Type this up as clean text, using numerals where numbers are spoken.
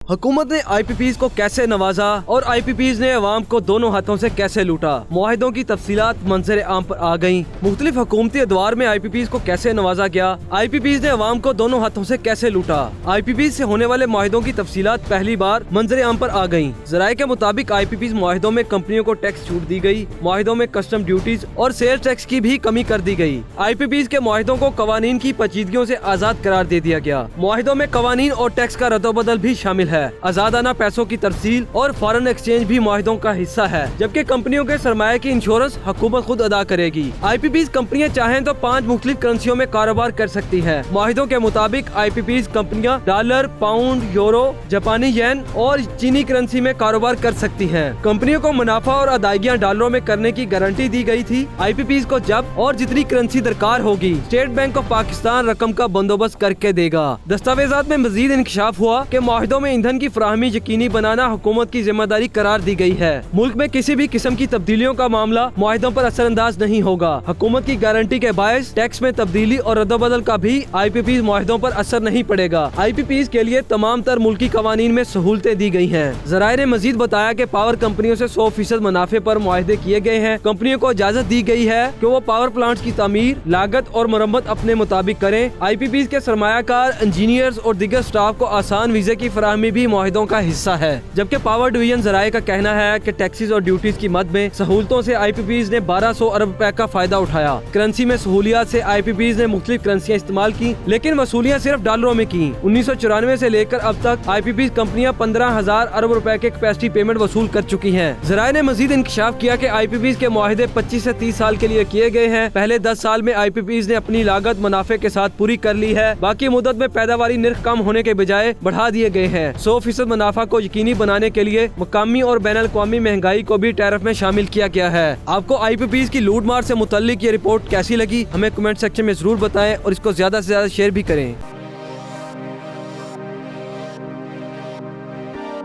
हुकूमत ने IPPs को कैसे नवाजा और IPPs ने अवाम को दोनों हाथों से कैसे लूटा। मुआहिदों की तफसीलात मंजर आम पर आ गयी। मुख्तलिफ हुकूमती अदवार में IPPs को कैसे नवाजा गया। IPPs ने अवाम को दोनों हाथों से कैसे लूटा। IPPs से होने वाले मुआहिदों की तफसीलात पहली बार मंजर आम पर आ गयी। जराये के मुताबिक IPPs मुआहिदों में कंपनियों को टैक्स छूट दी गई। मुआहिदों में कस्टम ड्यूटीज और सेल्स टैक्स की भी कमी कर दी गई। IPPs के मुआहिदों को कवानीन की पेचीदगियों से आजाद करार दे दिया गया। मुआहिदों में कवानीन और टैक्स का रद्दोबदल भी शामिल है। आजादाना पैसों की तरसील और फॉरेन एक्सचेंज भी मुआहिदों का हिस्सा है, जबकि कंपनियों के सरमाए की इंश्योरेंस हुकूमत खुद अदा करेगी। IPPs कंपनियां चाहें तो 5 मुख्तलिफ करेंसियों में कारोबार कर सकती हैं। मुआहिदों के मुताबिक IPPs कंपनियां डॉलर, पाउंड, यूरो, जापानी येन और चीनी करेंसी में कारोबार कर सकती हैं। कंपनियों को मुनाफा और अदायगियां डॉलरों में करने की गारंटी दी गई थी। IPPs को जब और जितनी करेंसी दरकार होगी, स्टेट बैंक ऑफ पाकिस्तान रकम का बंदोबस्त करके देगा। दस्तावेजात में मजीद इंकशाफ हुआ कि मुआहिदों में ईंधन की फराहमी यकीनी बनाना हुकूमत की जिम्मेदारी करार दी गई है। मुल्क में किसी भी किस्म की तब्दीलियों का मामला मुआहिदों पर असरअंदाज नहीं होगा। हुकूमत की गारंटी के बायस टैक्स में तब्दीली और रद्दोबदल का भी IPPs मुआहिदों पर असर नहीं पड़ेगा। IPPs के लिए तमाम तर मुल्की कवानीन में सहूलतें दी गई हैं। जराये ने मजीद बताया कि पावर कंपनियों से 100% मुनाफे पर मुआहिदे किए गए हैं। कंपनियों को इजाजत दी गई है कि वो पावर प्लांट्स की तामीर, लागत और मरम्मत अपने मुताबिक करें। IPPs के सरमायाकार, इंजीनियर्स और दीगर स्टाफ को आसान वीजे की फराहमी भी मुआहिदों का हिस्सा है। जबकि पावर डिवीजन जराये का कहना है कि टैक्सेस और ड्यूटीज की मद में सहूलतों से IPPs ने 1200 अरब रुपए का फायदा उठाया। करेंसी में सहूलियात से IPPs ने मुख्तलिफ करेंसियाँ इस्तेमाल की, लेकिन वसूलियाँ सिर्फ डॉलरों में की। 1994 से लेकर अब तक IPPs कंपनियां 15,000 अरब रुपए के कैपेसिटी पेमेंट वसूल कर चुकी हैं। जराये ने मजीद इंकशाफ किया कि IPPs के मुआहिदे 25 से 30 साल के लिए किए गए हैं। पहले 10 साल में IPPs ने अपनी लागत मुनाफे के साथ पूरी कर ली है। बाकी मुद्दत में पैदावारी निर्ख कम होने के बजाय बढ़ा दिए गए हैं। 100% मुनाफा को यकीनी बनाने के लिए मुकामी और बैन अल-अक़वामी महंगाई को भी टैरिफ में शामिल किया गया है। आपको IPPs की लूट मार से मुतल्लिक ये रिपोर्ट कैसी लगी, हमें कमेंट सेक्शन में जरूर बताएं और इसको ज्यादा से ज्यादा शेयर भी करें।